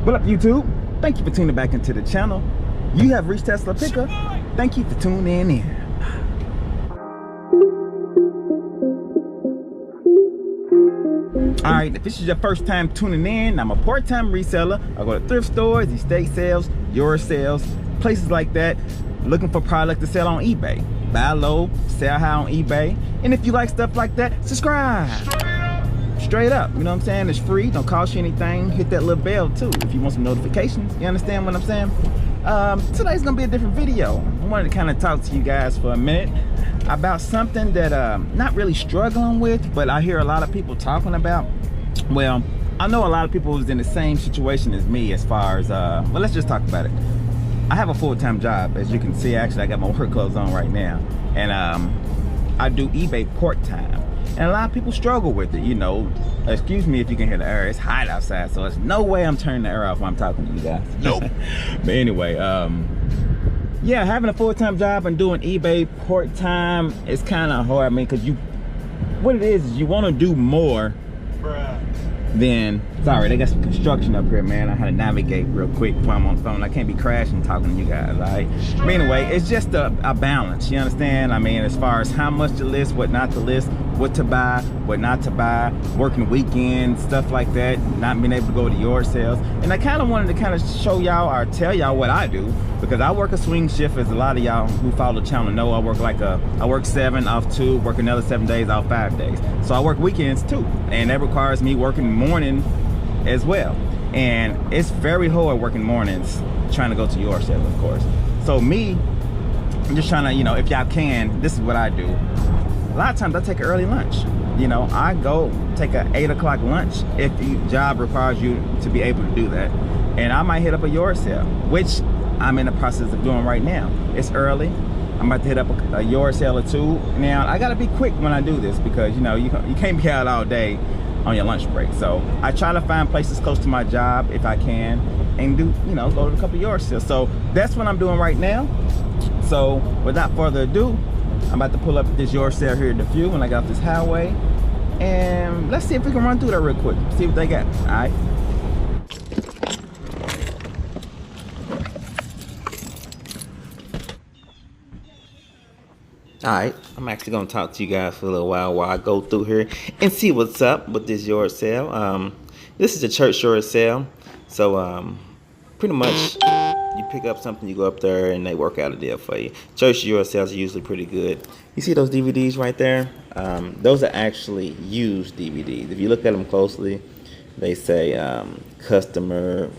What up, YouTube? Thank you for tuning back into the channel. You have reached Tesla Picker. Thank you for tuning in. Alright, if this is your first time tuning in, I'm a part-time reseller. I go to thrift stores, estate sales, yard sales, places like that, looking for products to sell on eBay. Buy low, sell high on eBay. And if you like stuff like that, subscribe. Straight up, you know what I'm saying? It's free, don't cost you anything. Hit that little bell too if you want some notifications. You understand what I'm saying? Today's gonna be a different video. I wanted to kind of talk to you guys for a minute about something that not really struggling with, but I hear a lot of people talking about. Well, I know a lot of people who's in the same situation as me as far as well, let's just talk about it. I have a full-time job, as you can see. Actually, I got my work clothes on right now, and I do eBay part-time. And a lot of people struggle with it, you know. Excuse me if you can hear the air. It's hot outside, so there's no way I'm turning the air off when I'm talking to you guys. Nope. But anyway, yeah, having a full-time job and doing eBay part-time is kind of hard. I mean, because what it is you want to do more than, sorry, they got some construction up here, man. I had to navigate real quick while I'm on the phone. I can't be crashing talking to you guys, all right? But anyway, it's just a balance, you understand? I mean, as far as how much to list, what not to list, what to buy, what not to buy, working weekends, stuff like that, not being able to go to yard sales. And I kind of wanted to kind of show y'all or tell y'all what I do, because I work a swing shift, as a lot of y'all who follow the channel know. I work 7 off 2, work another 7 days off 5 days. So I work weekends too, and that requires me working morning as well. And it's very hard working mornings trying to go to yard sales, of course. So me, I'm just trying to, you know, if y'all can, this is what I do. A lot of times I take an early lunch. You know, I go take an 8 o'clock lunch if the job requires you to be able to do that. And I might hit up a yard sale, which I'm in the process of doing right now. It's early. I'm about to hit up a yard sale or two. Now, I gotta be quick when I do this, because, you know, you can't be out all day on your lunch break. So I try to find places close to my job if I can, and do, you know, go to a couple yard sales. So that's what I'm doing right now. So without further ado, I'm about to pull up this yard sale here in the view when I got off this highway, and let's see if we can run through that real quick, see what they got. All right. Alright, I'm actually going to talk to you guys for a little while I go through here and see what's up with this yard sale. This is a church yard sale, so pretty much you pick up something, you go up there, and they work out a deal for you. Church yard sales are usually pretty good. You see those DVDs right there? Those are actually used DVDs. If you look at them closely, they say customer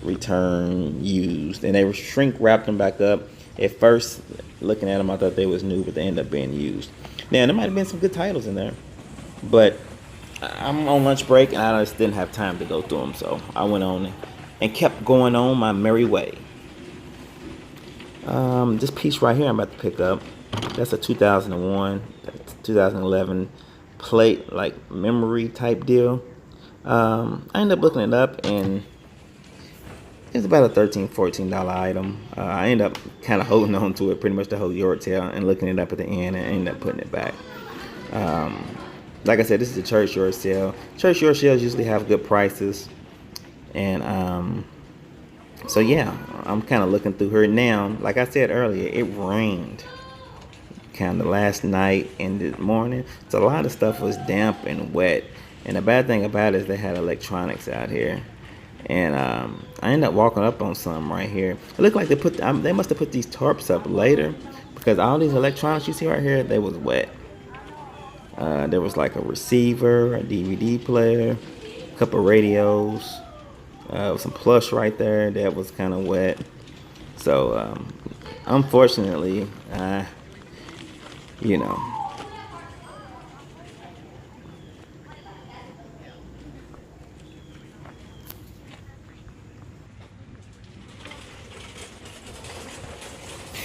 return used, and they were shrink wrapped them back up. At first, looking at them, I thought they was new, but they end up being used. Now, there might have been some good titles in there, but I'm on lunch break, and I just didn't have time to go through them, so I went on and kept going on my merry way. This piece right here I'm about to pick up, that's a 2001, 2011 plate, like memory type deal. I ended up looking it up, and it's about a $13, $14 item. I ended up kind of holding on to it pretty much the whole yard sale and looking it up at the end, and ended up putting it back. Like I said, this is a church yard sale. Church yard sales usually have good prices. And so yeah, I'm kind of looking through her now. Like I said earlier, it rained kind of last night and this morning. So a lot of stuff was damp and wet. And the bad thing about it is they had electronics out here. And I ended up walking up on some right here. It looked like they must have put these tarps up later, because all these electronics you see right here, they was wet. There was like a receiver, a DVD player, a couple of radios, some plush right there that was kind of wet. So unfortunately, you know,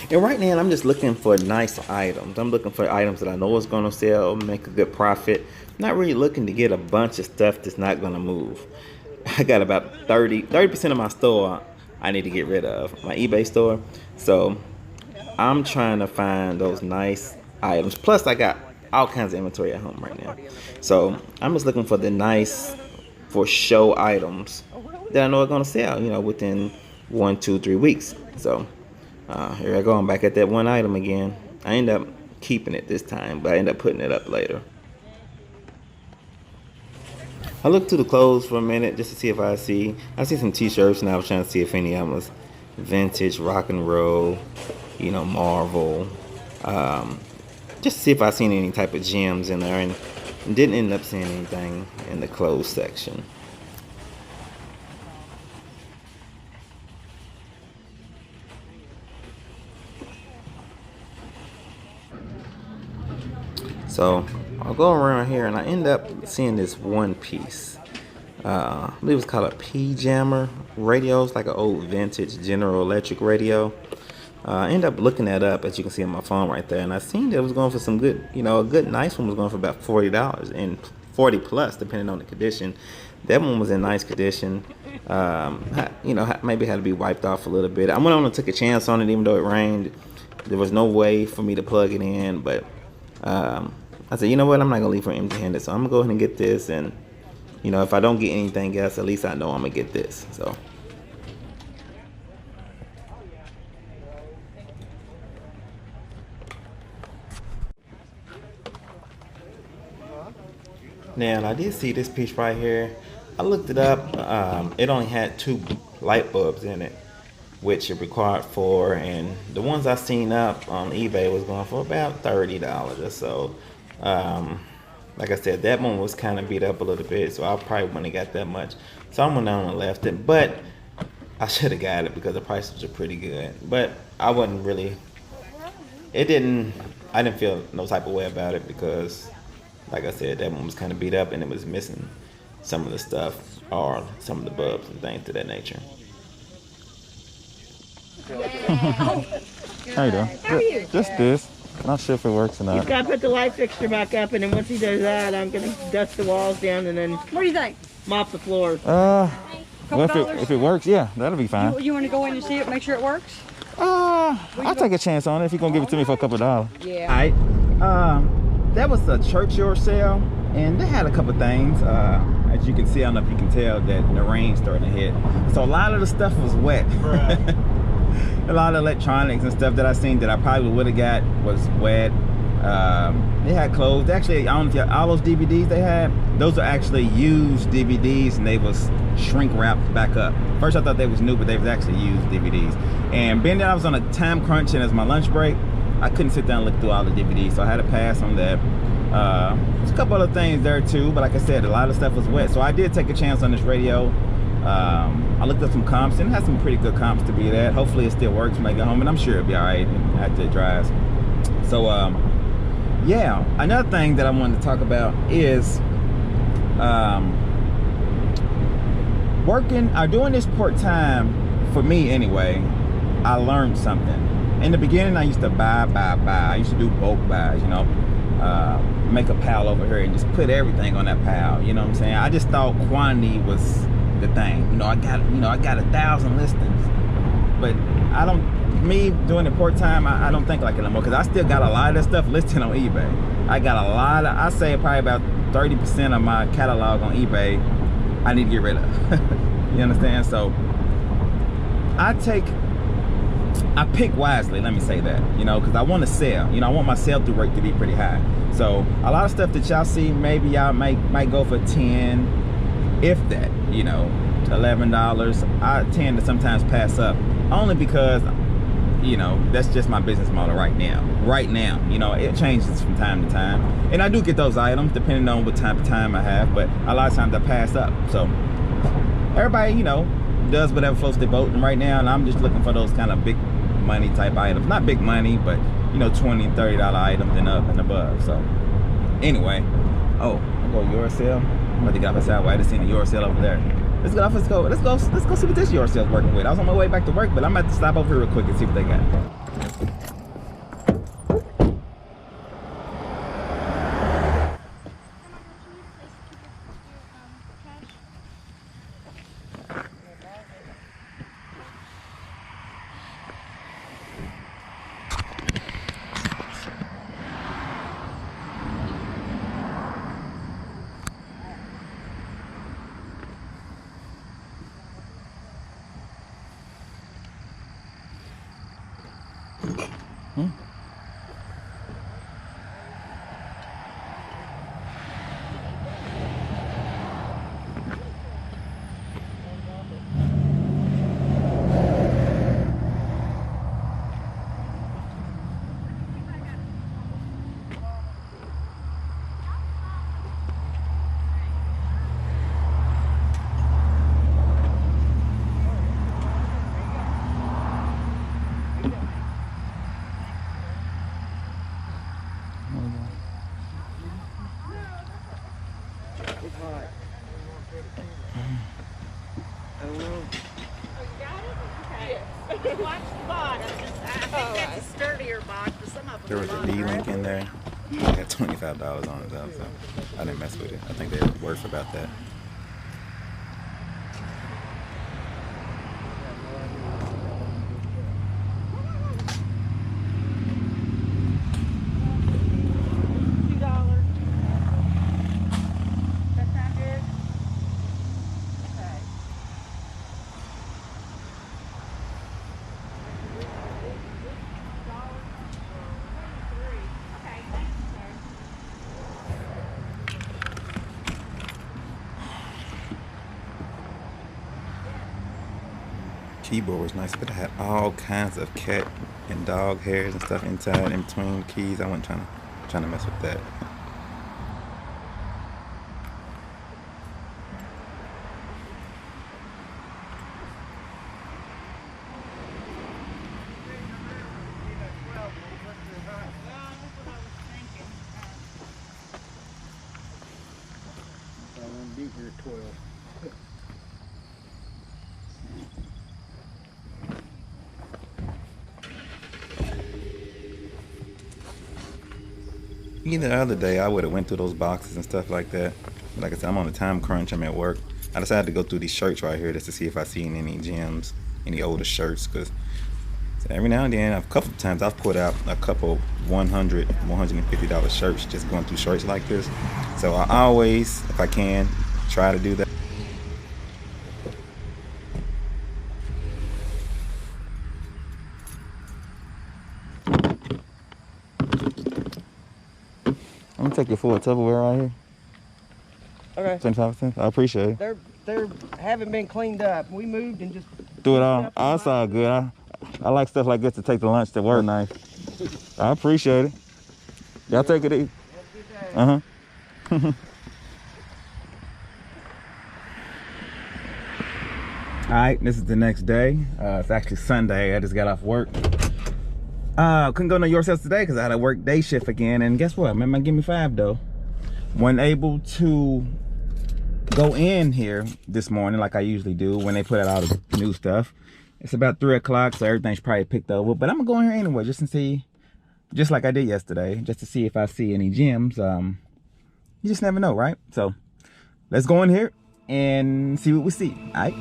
and right now, I'm just looking for nice items. I'm looking for items that I know is going to sell, make a good profit. I'm not really looking to get a bunch of stuff that's not going to move. I got about 30% of my store I need to get rid of, my eBay store. So I'm trying to find those nice items. Plus, I got all kinds of inventory at home right now. So I'm just looking for the nice, for show items that I know are gonna sell, you know, within 1, 2, 3 weeks. So here I go, I'm back at that one item again. I end up keeping it this time, but I end up putting it up later. I looked through the clothes for a minute just to see if I see some t-shirts, and I was trying to see if any of them was vintage, rock and roll, you know, Marvel, just to see if I seen any type of gems in there, and didn't end up seeing anything in the clothes section. So I'll go around here and I end up seeing this one piece. I believe it's called a P-Jammer radio. It's like an old vintage General Electric radio. I end up looking that up, as you can see on my phone right there, and I seen that it was going for some good, you know, a good nice one was going for about $40 and 40 plus depending on the condition. That one was in nice condition. You know, maybe had to be wiped off a little bit. I went on and took a chance on it, even though it rained. There was no way for me to plug it in, but I said, you know what, I'm not gonna leave her empty-handed, so I'm gonna go ahead and get this, and you know, if I don't get anything else, at least I know I'm gonna get this. So now I did see this piece right here. I looked it up. It only had 2 light bulbs in it, which it required 4, and the ones I seen up on eBay was going for about $30 or so. Like I said, that one was kind of beat up a little bit, so I probably wouldn't have got that much. So I went on and left it, but I should have got it because the prices are pretty good. But I wasn't really, I didn't feel no type of way about it because, like I said, that one was kind of beat up and it was missing some of the stuff or some of the bulbs and things to that nature. How you doing? How are you? Just this. Not sure if it works or not. He's got to put the light fixture back up, and then once he does that, I'm going to dust the walls down and then What do you think? mop the floors. Well, $2? if it works, yeah, that'll be fine. You want to go in and see it, make sure it works? I'll take a chance on it if you're gonna give it to me for a couple of dollars. Yeah. Alright, that was a church yard sale, and they had a couple things. As you can see, I don't know if you can tell that the rain's starting to hit, so a lot of the stuff was wet. Right. A lot of electronics and stuff that I seen that I probably would have got was wet. They had clothes. Actually, I don't know if all those DVDs they had, those are actually used DVDs, and they was shrink wrapped back up. First I thought they was new, but they was actually used DVDs. And being that I was on a time crunch and as my lunch break, I couldn't sit down and look through all the DVDs, so I had to pass on that. There's a couple other things there too, but like I said, a lot of stuff was wet, so I did take a chance on this radio. I looked up some comps, and it had some pretty good comps to be that. Hopefully it still works when I get home, and I'm sure it'll be all right after it dries. So yeah, another thing that I wanted to talk about is doing this part-time. For me anyway, I learned something. In the beginning, I used to buy. I used to do bulk buys, you know, make a pile over here and just put everything on that pile, you know what I'm saying? I just thought quantity was the thing. You know, I got 1,000 listings, but me doing it part-time, I don't think like it anymore, because I still got a lot of that stuff listed on eBay. I got a lot of, I say probably about 30% of my catalog on eBay I need to get rid of. You understand? So I pick wisely, let me say that, you know, because I want to sell. You know, I want my sell-through rate to be pretty high. So a lot of stuff that y'all see, maybe y'all might go for 10, if that, you know, $11. I tend to sometimes pass up, only because, you know, that's just my business model right now. You know, it changes from time to time, and I do get those items depending on what type of time I have, but a lot of times I pass up. So everybody, you know, does whatever floats their boat, and right now, and I'm just looking for those kind of big money type items. Not big money, but you know, $20, $30 items and up and above. So anyway, oh, I'll go yard sale. I'm about to get off the sidewalk. I just seen a yard sale over there. Let's go see what this yard sale's working with. I was on my way back to work, but I'm about to stop over here real quick and see what they got. Watch the bottom. I think that's a sturdier box, but some of them There was a D-link in there. It had $25 on it though, so I didn't mess with it. I think they're worth about that. $2. That sound good? Okay. Okay, thanks, sir. Keyboard was nice, but it had all kinds of cat and dog hairs and stuff inside in between the keys. I wasn't trying to mess with that. Either other day, I would have went through those boxes and stuff like that. But like I said, I'm on a time crunch. I'm at work. I decided to go through these shirts right here just to see if I seen any gems, any older shirts. Because every now and then, a couple of times, I've put out a couple $100, $150 shirts just going through shirts like this. So I always, if I can, try to do that. I'm gonna take your full Tupperware right here. Okay. 25%. I appreciate it. They're haven't been cleaned up. We moved and just Do it all. Oh, it's all good. I like stuff like this to take to lunch to work. Nice. I appreciate it. Y'all take it easy. Uh-huh. All right, this is the next day. It's actually Sunday. I just got off work. Couldn't go to your sales today because I had to work day shift again. And guess what? Man, give me 5 though. Wasn't able to go in here this morning like I usually do when they put out all the new stuff. It's about 3 o'clock, so everything's probably picked over. But I'm gonna go in here anyway just to see, just like I did yesterday, just to see if I see any gems. You just never know, right? So let's go in here and see what we see. All right.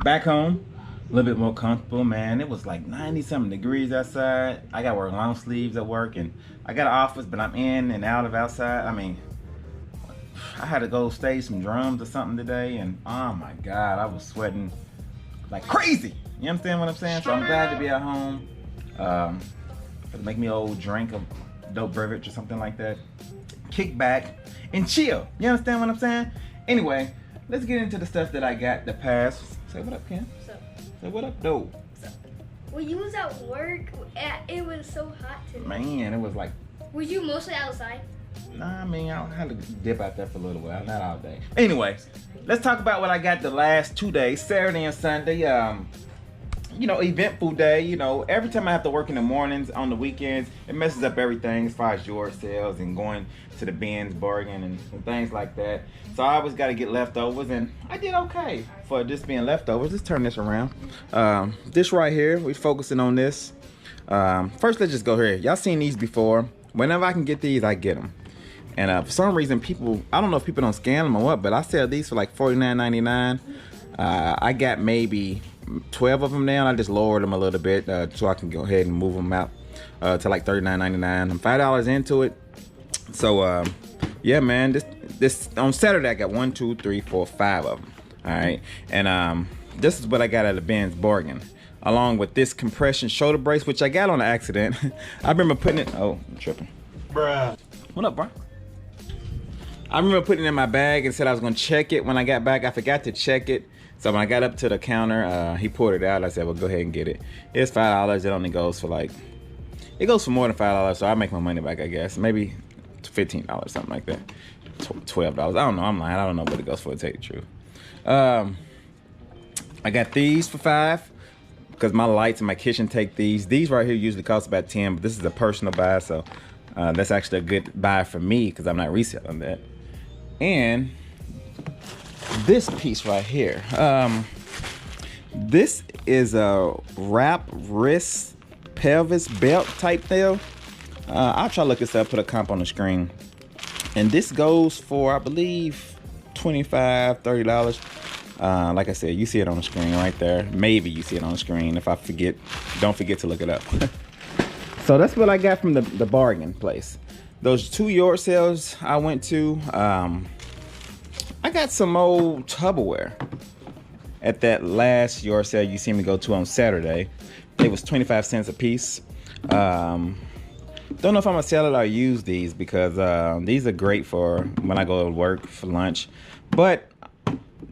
Back home, a little bit more comfortable, man. It was like 90-something degrees outside. I got to wear long sleeves at work, and I got an office, but I'm in and out of outside. I mean, I had to go stage some drums or something today, and oh my God, I was sweating like crazy. You understand what I'm saying? So I'm glad to be at home. Make me an old drink of dope beverage or something like that. Kick back and chill. You understand what I'm saying? Anyway, let's get into the stuff that I got the past. Say what up, Kim. What's up? Say what up, though. What's up? Well, you was at work. It was so hot today. Man, it was like, Were you mostly outside? Nah, I mean, I'll have to dip out there for a little while, not all day. Anyway, let's talk about what I got the last 2 days, Saturday and Sunday. You know, eventful day. You know, every time I have to work in the mornings, on the weekends, it messes up everything as far as yard sales and going to the bins, bargain and things like that. So I always got to get leftovers, and I did okay for just being leftovers. Let's turn this around. This right here, we're focusing on this. First, let's just go here. Y'all seen these before. Whenever I can get these, I get them. And for some reason, people, I don't know if people don't scan them or what, but I sell these for like $49.99. I got maybe 12 of them now. I just lowered them a little bit so I can go ahead and move them out to like $39.99. I'm $5 into it. So yeah, man, this on Saturday I got 1, 2, 3, 4, 5 of them. All right, and this is what I got at the Ben's bargain, along with this compression shoulder brace, which I got on accident. I remember putting it. Oh, I'm tripping. Bruh. What up, bro? I remember putting it in my bag and said I was gonna check it when I got back. I forgot to check it. So when I got up to the counter, he poured it out. I said, well, go ahead and get it. It's $5. It only goes for like, it goes for more than $5. So I make my money back, I guess. Maybe $15, something like that. $12. I don't know. I'm lying. I don't know what it goes for, to tell you the truth. I got these for $5 because my lights in my kitchen take these. These right here usually cost about $10, but this is a personal buy. So that's actually a good buy for me because I'm not reselling that. And this piece right here, this is a wrap wrist pelvis belt type deal. I'll try to look this up, put a comp on the screen, and this goes for, I believe, $25, $30. Like I said, you see it on the screen right there. Maybe you see it on the screen. If I forget, don't forget to look it up. So that's what I got from the bargain place. Those 2 yard sales I went to, I got some old Tupperware at that last yard sale you see me go to on Saturday. It was 25 cents a piece. Don't know if I'm gonna sell it or use these because these are great for when I go to work for lunch. But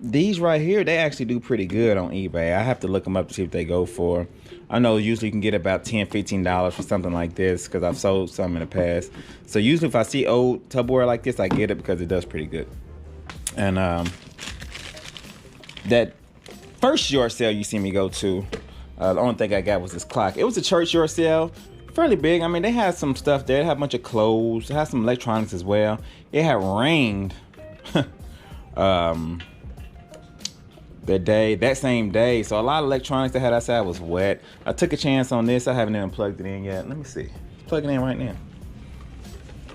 these right here, they actually do pretty good on eBay. I have to look them up to see what they go for. I know usually you can get about $10, $15 for something like this because I've sold some in the past. So usually if I see old Tupperware like this, I get it because it does pretty good. And that first yard sale you see me go to, the only thing I got was this clock. It was a church yard sale, fairly big. I mean, they had some stuff there. They had a bunch of clothes. They had some electronics as well. It had rained that same day. So a lot of electronics they had outside was wet. I took a chance on this. I haven't even plugged it in yet. Let me see. Let's plug it in right now.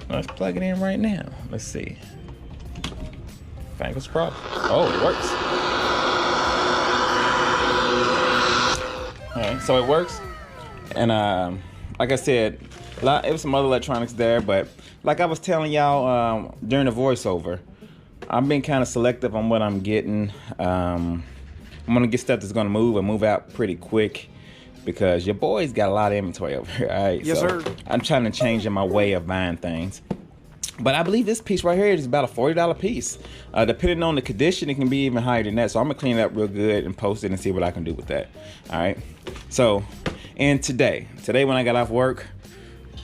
Let's plug it in right now. Let's see. Fingers crossed. Oh, it works. All right, so it works. And like I said, it was some other electronics there, but like I was telling y'all during the voiceover, I've been kind of selective on what I'm getting. I'm gonna get stuff that's gonna move and move out pretty quick because your boy's got a lot of inventory over here. All right, Yes, sir. I'm trying to change my way of buying things. But I believe this piece right here is about a $40 piece. Depending on the condition, it can be even higher than that. So I'm gonna clean it up real good and post it and see what I can do with that. All right. So, and today when I got off work,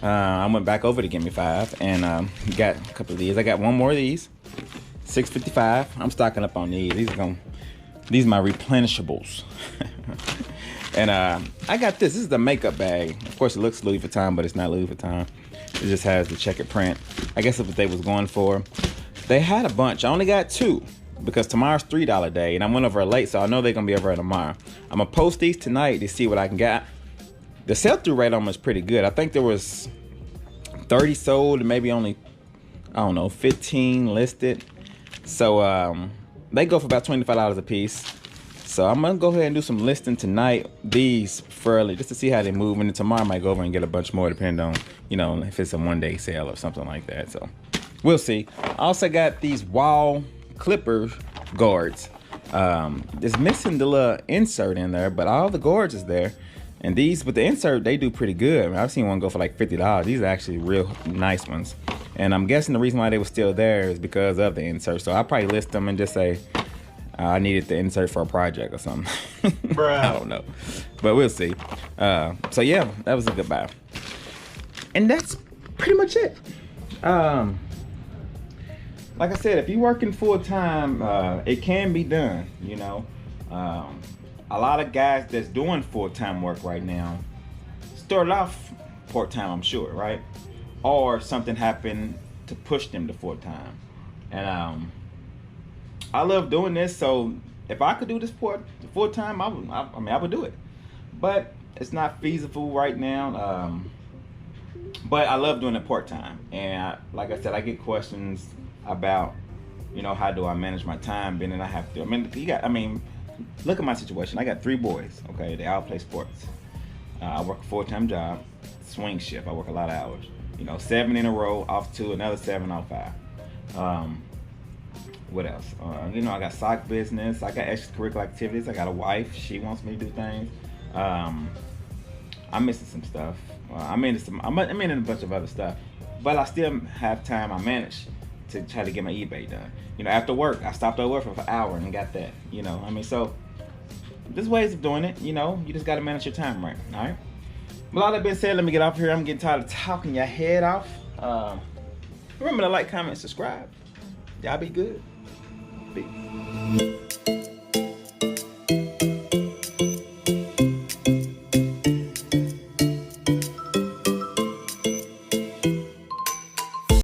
I went back over to Gimme 5 and got a couple of these. I got one more of these, $6.55. I'm stocking up on these. These are my replenishables. And I got this. This is the makeup bag. Of course, it looks Louis Vuitton, but it's not Louis Vuitton. It just has the checkered print. I guess that's what they was going for. They had a bunch. I only got 2 because tomorrow's $3 day, and I went over late, so I know they're gonna be over tomorrow. I'm gonna post these tonight to see what I can get. The sell-through rate on them is pretty good. I think there was 30 sold and maybe only, I don't know, 15 listed. So they go for about $25 a piece. So I'm gonna go ahead and do some listing tonight, these fairly, just to see how they move. And then tomorrow I might go over and get a bunch more, depending on, you know, if it's a one-day sale or something like that. So we'll see. I also got these wall clipper guards. It's missing the little insert in there, but all the guards is there. And these, with the insert, they do pretty good. I mean, I've seen one go for like $50. These are actually real nice ones. And I'm guessing the reason why they were still there is because of the insert. So I'll probably list them and just say, I needed the insert for a project or something. I don't know, but we'll see. So yeah, that was a good buy. And that's pretty much it. like I said, if you're working full time, it can be done. You know, a lot of guys that's doing full time work right now started off part time, I'm sure, right? Or something happened to push them to full time. And I love doing this, so if I could do this full time, I mean, I would do it. But it's not feasible right now. But I love doing it part time. And like I said, I get questions about, you know, how do I manage my time? Being that I have to. I mean, look at my situation. I got 3 boys. Okay, they all play sports. I work a full-time job, swing shift. I work a lot of hours. You know, 7 in a row, off 2, another 7, off 5. What else? You know, I got sock business. I got extracurricular activities. I got a wife. She wants me to do things. I'm missing some stuff. I'm in a bunch of other stuff, but I still have time. I manage to try to get my eBay done. You know, after work, I stopped at work for an hour and got that. You know, I mean, so there's ways of doing it. You know, you just got to manage your time right. All right. With all that being said, let me get off here. I'm getting tired of talking your head off. Remember to like, comment, subscribe. Y'all be good. Peace.